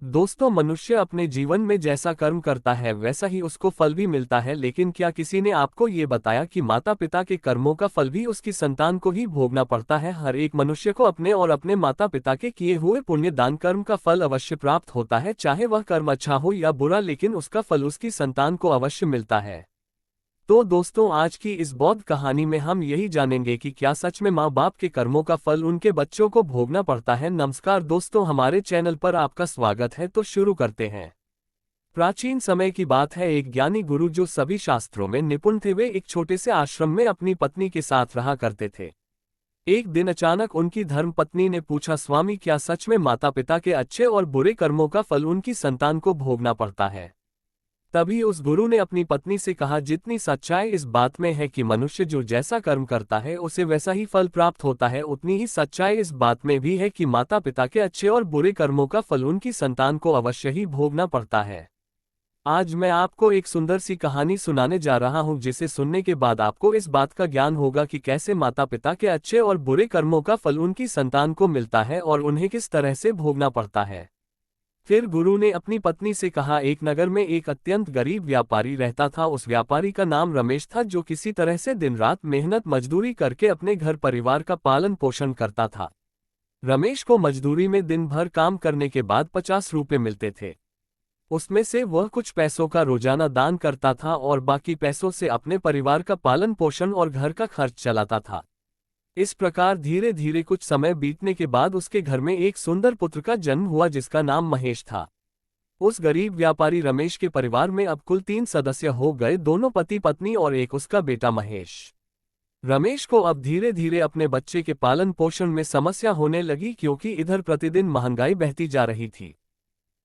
दोस्तों, मनुष्य अपने जीवन में जैसा कर्म करता है वैसा ही उसको फल भी मिलता है। लेकिन क्या किसी ने आपको ये बताया कि माता पिता के कर्मों का फल भी उसकी संतान को ही भोगना पड़ता है? हर एक मनुष्य को अपने और अपने माता पिता के किए हुए पुण्य दान कर्म का फल अवश्य प्राप्त होता है, चाहे वह कर्म अच्छा हो या बुरा, लेकिन उसका फल उसकी संतान को अवश्य मिलता है। तो दोस्तों, आज की इस बौद्ध कहानी में हम यही जानेंगे कि क्या सच में माँ बाप के कर्मों का फल उनके बच्चों को भोगना पड़ता है। नमस्कार दोस्तों, हमारे चैनल पर आपका स्वागत है। तो शुरू करते हैं। प्राचीन समय की बात है। एक ज्ञानी गुरु जो सभी शास्त्रों में निपुण थे, वे एक छोटे से आश्रम में अपनी पत्नी के साथ रहा करते थे। एक दिन अचानक उनकी धर्मपत्नी ने पूछा, स्वामी, क्या सच में माता पिता के अच्छे और बुरे कर्मों का फल उनकी संतान को भोगना पड़ता है? तभी उस गुरु ने अपनी पत्नी से कहा, जितनी सच्चाई इस बात में है कि मनुष्य जो जैसा कर्म करता है उसे वैसा ही फल प्राप्त होता है, उतनी ही सच्चाई इस बात में भी है कि माता पिता के अच्छे और बुरे कर्मों का फल उनकी संतान को अवश्य ही भोगना पड़ता है। आज मैं आपको एक सुंदर सी कहानी सुनाने जा रहा हूँ, जिसे सुनने के बाद आपको इस बात का ज्ञान होगा कि कैसे माता पिता के अच्छे और बुरे कर्मों का फल उनकी संतान को मिलता है और उन्हें किस तरह से भोगना पड़ता है। फिर गुरु ने अपनी पत्नी से कहा, एक नगर में एक अत्यंत गरीब व्यापारी रहता था। उस व्यापारी का नाम रमेश था, जो किसी तरह से दिन रात मेहनत मजदूरी करके अपने घर परिवार का पालन पोषण करता था। रमेश को मजदूरी में दिन भर काम करने के बाद 50 रुपये मिलते थे। उसमें से वह कुछ पैसों का रोजाना दान करता था और बाकी पैसों से अपने परिवार का पालन पोषण और घर का खर्च चलाता था। इस प्रकार धीरे धीरे कुछ समय बीतने के बाद उसके घर में एक सुंदर पुत्र का जन्म हुआ, जिसका नाम महेश था। उस गरीब व्यापारी रमेश के परिवार में अब कुल 3 सदस्य हो गए, दोनों पति पत्नी और एक उसका बेटा महेश। रमेश को अब धीरे धीरे अपने बच्चे के पालन पोषण में समस्या होने लगी, क्योंकि इधर प्रतिदिन महंगाई बढ़ती जा रही थी।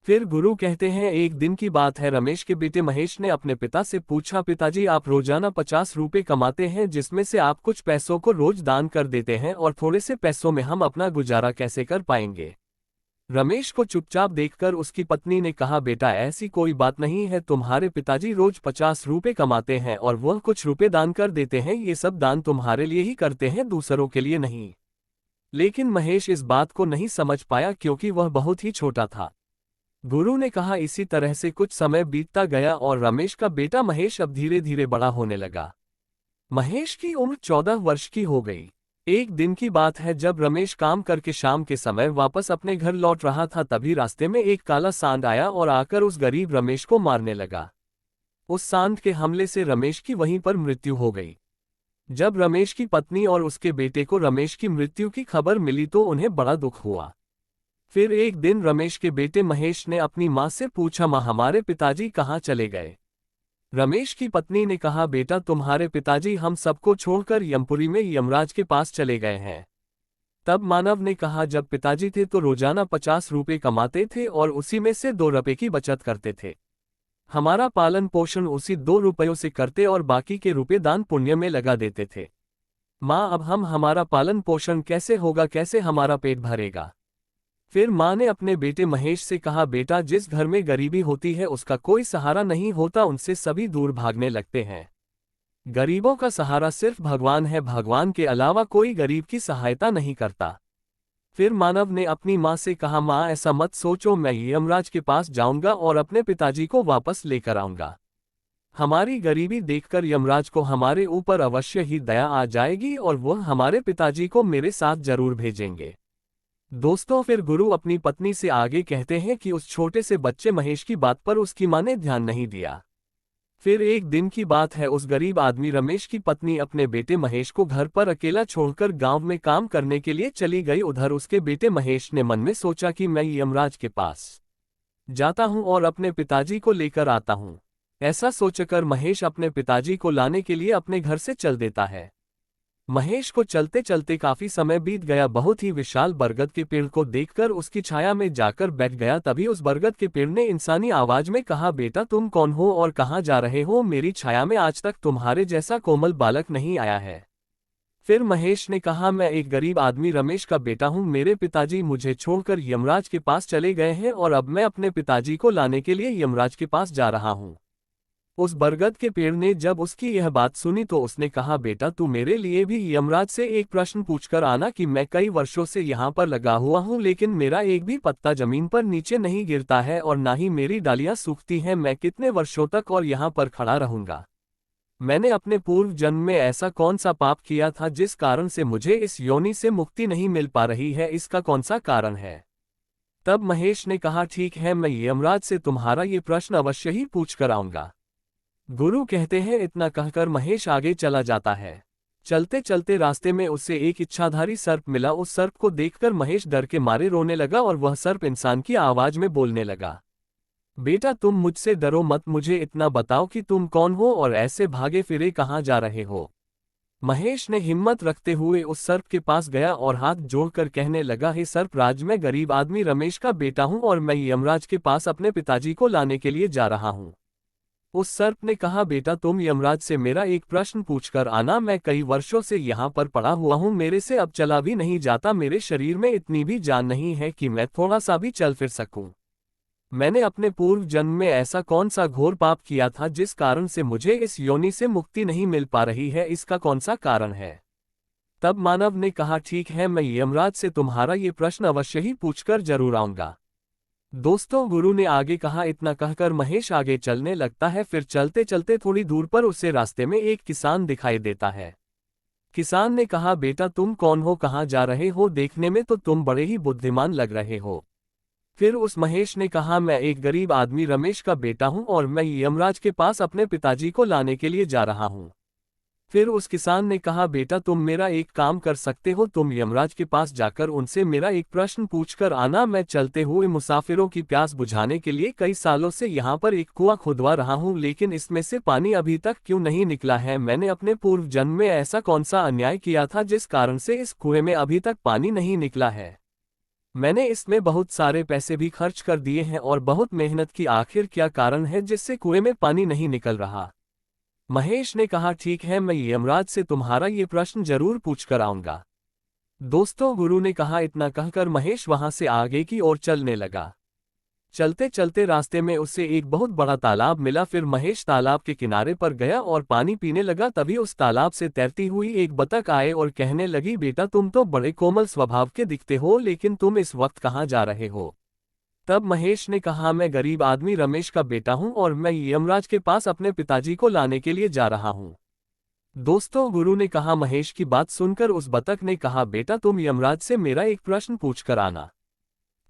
फिर गुरु कहते हैं, एक दिन की बात है। रमेश के बेटे महेश ने अपने पिता से पूछा, पिताजी, आप रोजाना 50 रुपये कमाते हैं, जिसमें से आप कुछ पैसों को रोज दान कर देते हैं, और थोड़े से पैसों में हम अपना गुजारा कैसे कर पाएंगे? रमेश को चुपचाप देखकर उसकी पत्नी ने कहा, बेटा, ऐसी कोई बात नहीं है। तुम्हारे पिताजी रोज 50 रुपये कमाते हैं और वह कुछ रुपए दान कर देते हैं। ये सब दान तुम्हारे लिए ही करते हैं, दूसरों के लिए नहीं। लेकिन महेश इस बात को नहीं समझ पाया, क्योंकि वह बहुत ही छोटा था। गुरु ने कहा, इसी तरह से कुछ समय बीतता गया और रमेश का बेटा महेश अब धीरे धीरे बड़ा होने लगा। महेश की उम्र 14 वर्ष की हो गई। एक दिन की बात है, जब रमेश काम करके शाम के समय वापस अपने घर लौट रहा था, तभी रास्ते में एक काला सांड आया और आकर उस गरीब रमेश को मारने लगा। उस सांड के हमले से रमेश की वहीं पर मृत्यु हो गई। जब रमेश की पत्नी और उसके बेटे को रमेश की मृत्यु की खबर मिली तो उन्हें बड़ा दुख हुआ। फिर एक दिन रमेश के बेटे महेश ने अपनी माँ से पूछा, माँ, हमारे पिताजी कहाँ चले गए? रमेश की पत्नी ने कहा, बेटा, तुम्हारे पिताजी हम सबको छोड़कर यमपुरी में यमराज के पास चले गए हैं। तब मानव ने कहा, जब पिताजी थे तो रोजाना 50 रुपये कमाते थे और उसी में से 2 रुपये की बचत करते थे। हमारा पालन पोषण उसी 2 रुपयों से करते और बाकी के रुपये दान पुण्य में लगा देते थे। माँ, अब हमारा पालन पोषण कैसे होगा? कैसे हमारा पेट भरेगा? फिर माँ ने अपने बेटे महेश से कहा, बेटा, जिस घर में गरीबी होती है उसका कोई सहारा नहीं होता, उनसे सभी दूर भागने लगते हैं। गरीबों का सहारा सिर्फ भगवान है, भगवान के अलावा कोई गरीब की सहायता नहीं करता। फिर मानव ने अपनी माँ से कहा, माँ, ऐसा मत सोचो, मैं यमराज के पास जाऊंगा और अपने पिताजी को वापस लेकर आऊंगा। हमारी गरीबी देखकर यमराज को हमारे ऊपर अवश्य ही दया आ जाएगी और वह हमारे पिताजी को मेरे साथ जरूर भेजेंगे। दोस्तों, फिर गुरु अपनी पत्नी से आगे कहते हैं कि उस छोटे से बच्चे महेश की बात पर उसकी मां ने ध्यान नहीं दिया। फिर एक दिन की बात है, उस गरीब आदमी रमेश की पत्नी अपने बेटे महेश को घर पर अकेला छोड़कर गांव में काम करने के लिए चली गई। उधर उसके बेटे महेश ने मन में सोचा कि मैं यमराज के पास जाता हूं और अपने पिताजी को लेकर आता हूं। ऐसा सोचकर महेश अपने पिताजी को लाने के लिए अपने घर से चल देता है। महेश को चलते चलते काफी समय बीत गया। बहुत ही विशाल बरगद के पेड़ को देखकर उसकी छाया में जाकर बैठ गया। तभी उस बरगद के पेड़ ने इंसानी आवाज में कहा, बेटा, तुम कौन हो और कहाँ जा रहे हो? मेरी छाया में आज तक तुम्हारे जैसा कोमल बालक नहीं आया है। फिर महेश ने कहा, मैं एक गरीब आदमी रमेश का बेटा हूँ। मेरे पिताजी मुझे छोड़कर यमराज के पास चले गए हैं और अब मैं अपने पिताजी को लाने के लिए यमराज के पास जा रहा हूँ। उस बरगद के पेड़ ने जब उसकी यह बात सुनी तो उसने कहा, बेटा तू मेरे लिए भी यमराज से एक प्रश्न पूछकर आना कि मैं कई वर्षों से यहाँ पर लगा हुआ हूँ लेकिन मेरा एक भी पत्ता जमीन पर नीचे नहीं गिरता है और ना ही मेरी डालियां सूखती हैं। मैं कितने वर्षों तक और यहाँ पर खड़ा रहूंगा? मैंने अपने पूर्व जन्म में ऐसा कौन सा पाप किया था जिस कारण से मुझे इस योनि से मुक्ति नहीं मिल पा रही है? इसका कौन सा कारण है? तब महेश ने कहा, ठीक है, मैं यमराज से तुम्हारा ये प्रश्न अवश्य ही पूछ कर आऊंगा। गुरु कहते हैं। इतना कहकर महेश आगे चला जाता है। चलते चलते रास्ते में उसे एक इच्छाधारी सर्प मिला। उस सर्प को देखकर महेश डर के मारे रोने लगा और वह सर्प इंसान की आवाज में बोलने लगा, बेटा तुम मुझसे डरो मत, मुझे इतना बताओ कि तुम कौन हो और ऐसे भागे फिरे कहाँ जा रहे हो? महेश ने हिम्मत रखते हुए उस सर्प के पास गया और हाथ जोड़कर कहने लगा, हे सर्पराज, मैं गरीब आदमी रमेश का बेटा हूं और मैं यमराज के पास अपने पिताजी को लाने के लिए जा रहा हूं। उस सर्प ने कहा, बेटा तुम यमराज से मेरा एक प्रश्न पूछकर आना। मैं कई वर्षों से यहाँ पर पड़ा हुआ हूँ, मेरे से अब चला भी नहीं जाता, मेरे शरीर में इतनी भी जान नहीं है कि मैं थोड़ा सा भी चल फिर सकूं। मैंने अपने पूर्व जन्म में ऐसा कौन सा घोर पाप किया था जिस कारण से मुझे इस योनि से मुक्ति नहीं मिल पा रही है? इसका कौन सा कारण है? तब मानव ने कहा, ठीक है, मैं यमराज से तुम्हारा ये प्रश्न अवश्य ही पूछकर जरूर आऊंगा। दोस्तों, गुरु ने आगे कहा। इतना कहकर महेश आगे चलने लगता है। फिर चलते चलते थोड़ी दूर पर उसे रास्ते में एक किसान दिखाई देता है। किसान ने कहा, बेटा तुम कौन हो, कहाँ जा रहे हो? देखने में तो तुम बड़े ही बुद्धिमान लग रहे हो। फिर उस महेश ने कहा, मैं एक गरीब आदमी रमेश का बेटा हूं और मैं यमराज के पास अपने पिताजी को लाने के लिए जा रहा हूं। फिर उस किसान ने कहा, बेटा तुम मेरा एक काम कर सकते हो, तुम यमराज के पास जाकर उनसे मेरा एक प्रश्न पूछकर आना। मैं चलते हुए मुसाफिरों की प्यास बुझाने के लिए कई सालों से यहाँ पर एक कुआं खुदवा रहा हूँ, लेकिन इसमें से पानी अभी तक क्यों नहीं निकला है? मैंने अपने पूर्व जन्म में ऐसा कौन सा अन्याय किया था जिस कारण से इस कुएं में अभी तक पानी नहीं निकला है? मैंने इसमें बहुत सारे पैसे भी खर्च कर दिए हैं और बहुत मेहनत की, आखिर क्या कारण है जिससे कुएं में पानी नहीं निकल रहा? महेश ने कहा, ठीक है, मैं यमराज से तुम्हारा ये प्रश्न जरूर पूछकर आऊंगा। दोस्तों, गुरु ने कहा। इतना कहकर महेश वहां से आगे की ओर चलने लगा। चलते चलते रास्ते में उसे एक बहुत बड़ा तालाब मिला। फिर महेश तालाब के किनारे पर गया और पानी पीने लगा। तभी उस तालाब से तैरती हुई एक बतख आए और कहने लगी, बेटा तुम तो बड़े कोमल स्वभाव के दिखते हो, लेकिन तुम इस वक्त कहाँ जा रहे हो? तब महेश ने कहा, मैं गरीब आदमी रमेश का बेटा हूं और मैं यमराज के पास अपने पिताजी को लाने के लिए जा रहा हूं। दोस्तों, गुरु ने कहा। महेश की बात सुनकर उस बतख ने कहा, बेटा तुम यमराज से मेरा एक प्रश्न पूछकर आना।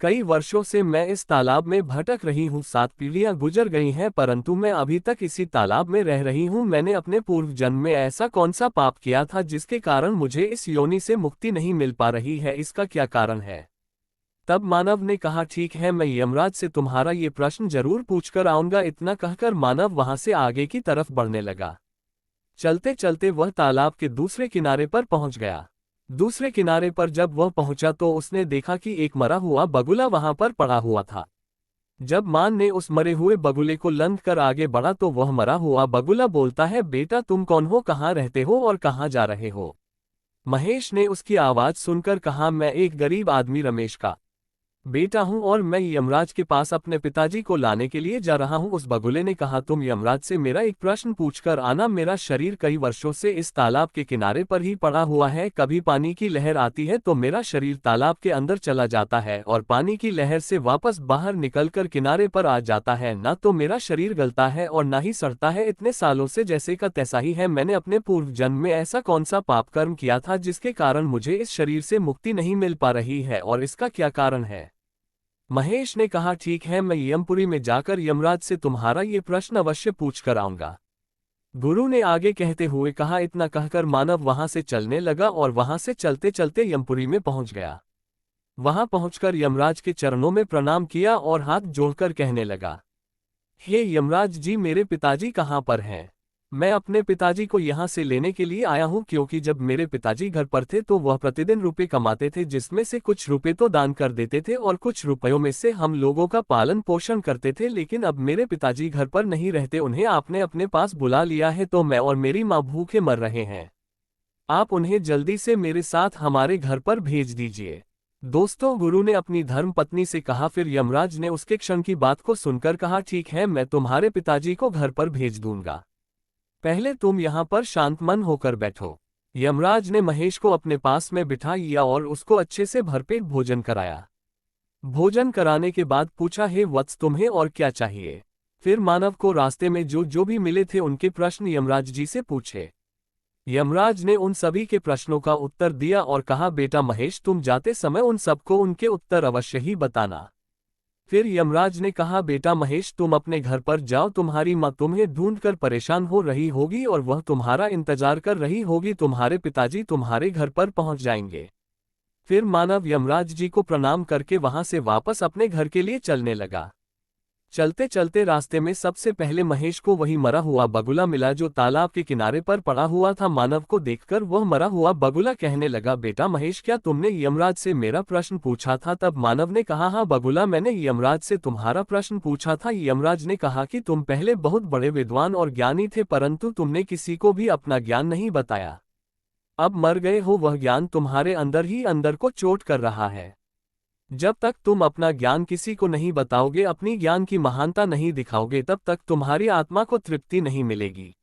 कई वर्षों से मैं इस तालाब में भटक रही हूँ, 7 पीढ़ियां गुजर गई हैं, परंतु मैं अभी तक इसी तालाब में रह रही हूँ। मैंने अपने पूर्व जन्म में ऐसा कौन सा पाप किया था जिसके कारण मुझे इस योनि से मुक्ति नहीं मिल पा रही है? इसका क्या कारण है? तब मानव ने कहा, ठीक है, मैं यमराज से तुम्हारा ये प्रश्न जरूर पूछकर आऊंगा। इतना कहकर मानव वहां से आगे की तरफ बढ़ने लगा। चलते चलते वह तालाब के दूसरे किनारे पर पहुंच गया। दूसरे किनारे पर जब वह पहुंचा तो उसने देखा कि एक मरा हुआ बगुला वहां पर पड़ा हुआ था। जब मान ने उस मरे हुए बगुले को लंघ कर आगे बढ़ा तो वह मरा हुआ बगुला बोलता है, बेटा तुम कौन हो, कहाँ रहते हो और कहाँ जा रहे हो? महेश ने उसकी आवाज सुनकर कहा, मैं एक गरीब आदमी रमेश का बेटा हूं और मैं यमराज के पास अपने पिताजी को लाने के लिए जा रहा हूं। उस बगुले ने कहा, तुम यमराज से मेरा एक प्रश्न पूछकर आना। मेरा शरीर कई वर्षों से इस तालाब के किनारे पर ही पड़ा हुआ है। कभी पानी की लहर आती है तो मेरा शरीर तालाब के अंदर चला जाता है और पानी की लहर से वापस बाहर निकलकर किनारे पर आ जाता है। ना तो मेरा शरीर गलता है और ना ही सड़ता है, इतने सालों से जैसे का तैसा ही है। मैंने अपने पूर्व जन्म में ऐसा कौन सा पाप कर्म किया था जिसके कारण मुझे इस शरीर से मुक्ति नहीं मिल पा रही है और इसका क्या कारण है? महेश ने कहा, ठीक है, मैं यमपुरी में जाकर यमराज से तुम्हारा ये प्रश्न अवश्य पूछ कर आऊंगा। गुरु ने आगे कहते हुए कहा। इतना कहकर मानव वहां से चलने लगा और वहां से चलते चलते यमपुरी में पहुंच गया। वहां पहुंचकर यमराज के चरणों में प्रणाम किया और हाथ जोड़कर कहने लगा, हे यमराज जी, मेरे पिताजी कहाँ पर हैं? मैं अपने पिताजी को यहाँ से लेने के लिए आया हूँ, क्योंकि जब मेरे पिताजी घर पर थे तो वह प्रतिदिन रुपए कमाते थे, जिसमें से कुछ रुपए तो दान कर देते थे और कुछ रुपयों में से हम लोगों का पालन पोषण करते थे। लेकिन अब मेरे पिताजी घर पर नहीं रहते, उन्हें आपने अपने पास बुला लिया है, तो मैं और मेरी माँ भूखे मर रहे हैं। आप उन्हें जल्दी से मेरे साथ हमारे घर पर भेज दीजिए। दोस्तों, गुरु ने अपनी धर्म पत्नी से कहा। फिर यमराज ने उसके क्षण की बात को सुनकर कहा, ठीक है, मैं तुम्हारे पिताजी को घर पर भेज दूंगा। पहले तुम यहाँ पर शांत मन होकर बैठो। यमराज ने महेश को अपने पास में बिठा लिया और उसको अच्छे से भरपेट भोजन कराया। भोजन कराने के बाद पूछा, हे वत्स, तुम्हें और क्या चाहिए? फिर मानव को रास्ते में जो जो भी मिले थे उनके प्रश्न यमराज जी से पूछे। यमराज ने उन सभी के प्रश्नों का उत्तर दिया और कहा, बेटा महेश, तुम जाते समय उन सबको उनके उत्तर अवश्य ही बताना। फिर यमराज ने कहा, बेटा महेश, तुम अपने घर पर जाओ, तुम्हारी माँ तुम्हें ढूंढकर परेशान हो रही होगी और वह तुम्हारा इंतजार कर रही होगी, तुम्हारे पिताजी तुम्हारे घर पर पहुंच जाएंगे। फिर मानव यमराज जी को प्रणाम करके वहां से वापस अपने घर के लिए चलने लगा। चलते चलते रास्ते में सबसे पहले महेश को वही मरा हुआ बगुला मिला जो तालाब के किनारे पर पड़ा हुआ था। मानव को देखकर वह मरा हुआ बगुला कहने लगा, बेटा महेश, क्या तुमने यमराज से मेरा प्रश्न पूछा था? तब मानव ने कहा, हाँ बगुला, मैंने यमराज से तुम्हारा प्रश्न पूछा था। यमराज ने कहा कि तुम पहले बहुत बड़े विद्वान और ज्ञानी थे, परंतु तुमने किसी को भी अपना ज्ञान नहीं बताया। अब मर गए हो, वह ज्ञान तुम्हारे अंदर ही अंदर को चोट कर रहा है। जब तक तुम अपना ज्ञान किसी को नहीं बताओगे, अपनी ज्ञान की महानता नहीं दिखाओगे, तब तक तुम्हारी आत्मा को तृप्ति नहीं मिलेगी।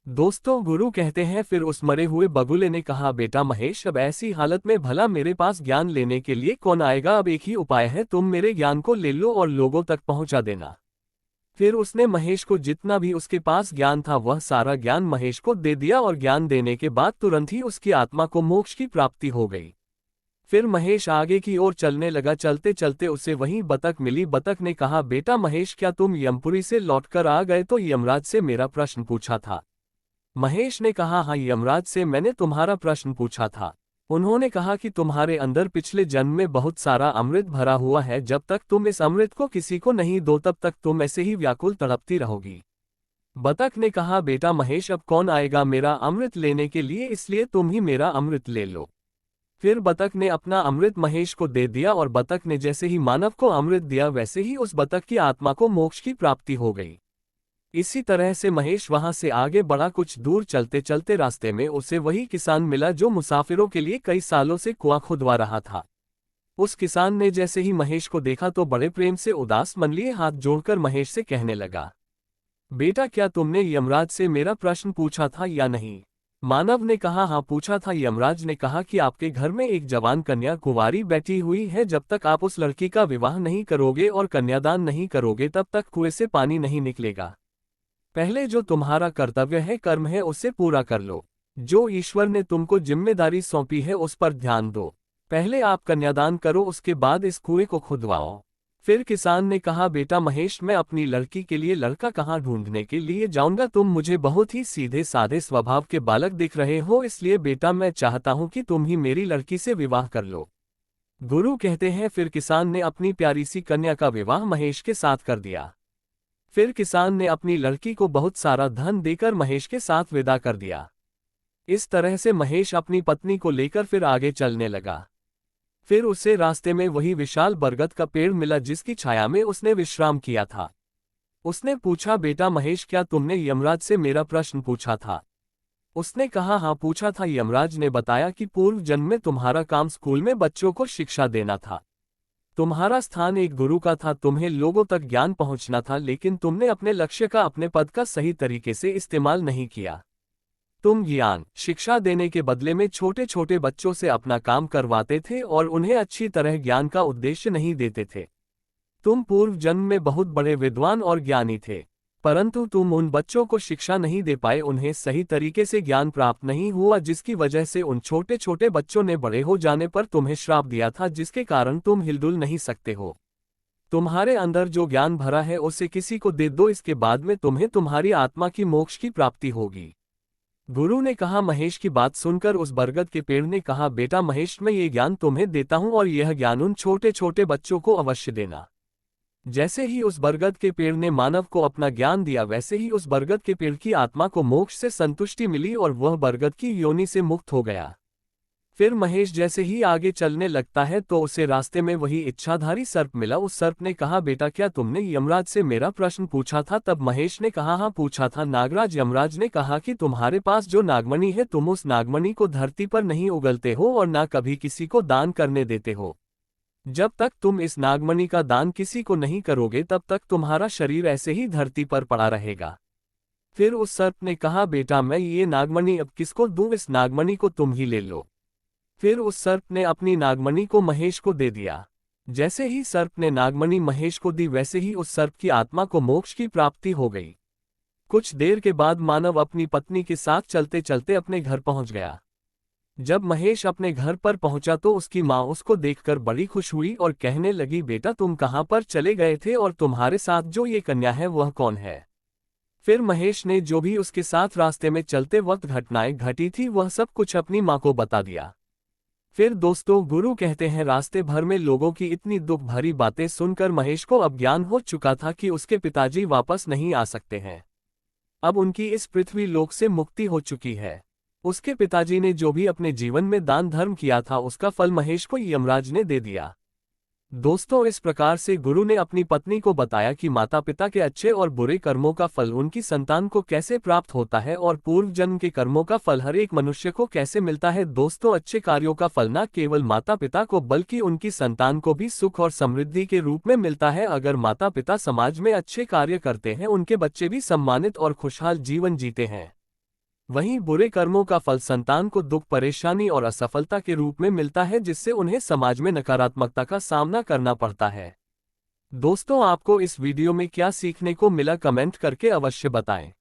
दोस्तों, गुरु कहते हैं, फिर उस मरे हुए बगुले ने कहा, बेटा महेश, अब ऐसी हालत में भला मेरे पास ज्ञान लेने के लिए कौन आएगा? अब एक ही उपाय है, तुम मेरे ज्ञान को ले लो और लोगों तक पहुंचा देना। फिर उसने महेश को जितना भी उसके पास ज्ञान था वह सारा ज्ञान महेश को दे दिया और ज्ञान देने के बाद तुरंत ही उसकी आत्मा को मोक्ष की प्राप्ति हो गई। फिर महेश आगे की ओर चलने लगा। चलते चलते उसे वहीं बतख मिली। बतख ने कहा, बेटा महेश, क्या तुम यमपुरी से लौटकर आ गए? तो यमराज से मेरा प्रश्न पूछा था। महेश ने कहा, हाँ यमराज से मैंने तुम्हारा प्रश्न पूछा था। उन्होंने कहा कि तुम्हारे अंदर पिछले जन्म में बहुत सारा अमृत भरा हुआ है, जब तक तुम इस अमृत को किसी को नहीं दो तब तक तुम ऐसे ही व्याकुल तड़पती रहोगी। बतख ने कहा, बेटा महेश, अब कौन आएगा मेरा अमृत लेने के लिए, इसलिए तुम ही मेरा अमृत ले लो। फिर बतख ने अपना अमृत महेश को दे दिया और बतख ने जैसे ही मानव को अमृत दिया वैसे ही उस बतख की आत्मा को मोक्ष की प्राप्ति हो गई। इसी तरह से महेश वहां से आगे बढ़ा। कुछ दूर चलते चलते रास्ते में उसे वही किसान मिला जो मुसाफिरों के लिए कई सालों से कुआं खुदवा रहा था। उस किसान ने जैसे ही महेश को देखा तो बड़े प्रेम से उदास मन लिए हाथ जोड़कर महेश से कहने लगा, बेटा, क्या तुमने यमराज से मेरा प्रश्न पूछा था या नहीं? मानव ने कहा, हाँ पूछा था। यमराज ने कहा कि आपके घर में एक जवान कन्या कुंवारी बैठी हुई है, जब तक आप उस लड़की का विवाह नहीं करोगे और कन्यादान नहीं करोगे तब तक कुएं से पानी नहीं निकलेगा। पहले जो तुम्हारा कर्तव्य है, कर्म है, उसे पूरा कर लो। जो ईश्वर ने तुमको जिम्मेदारी सौंपी है उस पर ध्यान दो। पहले आप कन्यादान करो, उसके बाद इस कुएं को खुदवाओ। फिर किसान ने कहा, बेटा महेश, मैं अपनी लड़की के लिए लड़का कहाँ ढूंढने के लिए जाऊंगा? तुम मुझे बहुत ही सीधे साधे स्वभाव के बालक दिख रहे हो, इसलिए बेटा मैं चाहता हूं कि तुम ही मेरी लड़की से विवाह कर लो। गुरु कहते हैं, फिर किसान ने अपनी प्यारी सी कन्या का विवाह महेश के साथ कर दिया। फिर किसान ने अपनी लड़की को बहुत सारा धन देकर महेश के साथ विदा कर दिया। इस तरह से महेश अपनी पत्नी को लेकर फिर आगे चलने लगा। फिर उसे रास्ते में वही विशाल बरगद का पेड़ मिला जिसकी छाया में उसने विश्राम किया था। उसने पूछा, बेटा महेश, क्या तुमने यमराज से मेरा प्रश्न पूछा था? उसने कहा, हाँ पूछा था। यमराज ने बताया कि पूर्व जन्म में तुम्हारा काम स्कूल में बच्चों को शिक्षा देना था। तुम्हारा स्थान एक गुरु का था, तुम्हें लोगों तक ज्ञान पहुंचना था, लेकिन तुमने अपने लक्ष्य का, अपने पद का सही तरीके से इस्तेमाल नहीं किया। तुम ज्ञान शिक्षा देने के बदले में छोटे छोटे बच्चों से अपना काम करवाते थे और उन्हें अच्छी तरह ज्ञान का उद्देश्य नहीं देते थे। तुम पूर्व जन्म में बहुत बड़े विद्वान और ज्ञानी थे, परंतु तुम उन बच्चों को शिक्षा नहीं दे पाए, उन्हें सही तरीके से ज्ञान प्राप्त नहीं हुआ, जिसकी वजह से उन छोटे छोटे बच्चों ने बड़े हो जाने पर तुम्हें श्राप दिया था, जिसके कारण तुम हिलडुल नहीं सकते हो। तुम्हारे अंदर जो ज्ञान भरा है उसे किसी को दे दो, इसके बाद में तुम्हें तुम्हारी आत्मा की मोक्ष की प्राप्ति होगी। गुरु ने कहा। महेश की बात सुनकर उस बरगद के पेड़ ने कहा, बेटा महेश, मैं ये ज्ञान तुम्हें देता हूं और यह ज्ञान उन छोटे छोटे बच्चों को अवश्य देना। जैसे ही उस बरगद के पेड़ ने मानव को अपना ज्ञान दिया, वैसे ही उस बरगद के पेड़ की आत्मा को मोक्ष से संतुष्टि मिली और वह बरगद की योनि से मुक्त हो गया। फिर महेश जैसे ही आगे चलने लगता है तो उसे रास्ते में वही इच्छाधारी सर्प मिला। उस सर्प ने कहा, बेटा, क्या तुमने यमराज से मेरा प्रश्न पूछा था? तब महेश ने कहा, हाँ पूछा था। नागराज यमराज ने कहा कि तुम्हारे पास जो नागमणि है, तुम उस नागमणि को धरती पर नहीं उगलते हो और ना कभी किसी को दान करने देते हो। जब तक तुम इस नागमणि का दान किसी को नहीं करोगे तब तक तुम्हारा शरीर ऐसे ही धरती पर पड़ा रहेगा। फिर उस सर्प ने कहा, बेटा मैं ये नागमणि अब किसको दूं, इस नागमणि को तुम ही ले लो। फिर उस सर्प ने अपनी नागमणि को महेश को दे दिया। जैसे ही सर्प ने नागमणि महेश को दी वैसे ही उस सर्प की आत्मा को मोक्ष की प्राप्ति हो गई। कुछ देर के बाद मानव अपनी पत्नी के साथ चलते चलते अपने घर पहुंच गया। जब महेश अपने घर पर पहुंचा तो उसकी माँ उसको देखकर बड़ी खुश हुई और कहने लगी, बेटा तुम कहाँ पर चले गए थे और तुम्हारे साथ जो ये कन्या है वह कौन है। फिर महेश ने जो भी उसके साथ रास्ते में चलते वक्त घटनाएं घटी थी वह सब कुछ अपनी माँ को बता दिया। फिर दोस्तों, गुरु कहते हैं रास्ते भर में लोगों की इतनी दुख भरी बातें सुनकर महेश को अब ज्ञान हो चुका था कि उसके पिताजी वापस नहीं आ सकते हैं। अब उनकी इस पृथ्वी लोक से मुक्ति हो चुकी है। उसके पिताजी ने जो भी अपने जीवन में दान धर्म किया था उसका फल महेश को यमराज ने दे दिया। दोस्तों, इस प्रकार से गुरु ने अपनी पत्नी को बताया कि माता पिता के अच्छे और बुरे कर्मों का फल उनकी संतान को कैसे प्राप्त होता है और पूर्व जन्म के कर्मों का फल हर एक मनुष्य को कैसे मिलता है। दोस्तों, अच्छे कार्यों का फल न केवल माता पिता को बल्कि उनकी संतान को भी सुख और समृद्धि के रूप में मिलता है। अगर माता पिता समाज में अच्छे कार्य करते हैं उनके बच्चे भी सम्मानित और खुशहाल जीवन जीते हैं। वहीं बुरे कर्मों का फल संतान को दुख, परेशानी और असफलता के रूप में मिलता है जिससे उन्हें समाज में नकारात्मकता का सामना करना पड़ता है। दोस्तों, आपको इस वीडियो में क्या सीखने को मिला कमेंट करके अवश्य बताएं।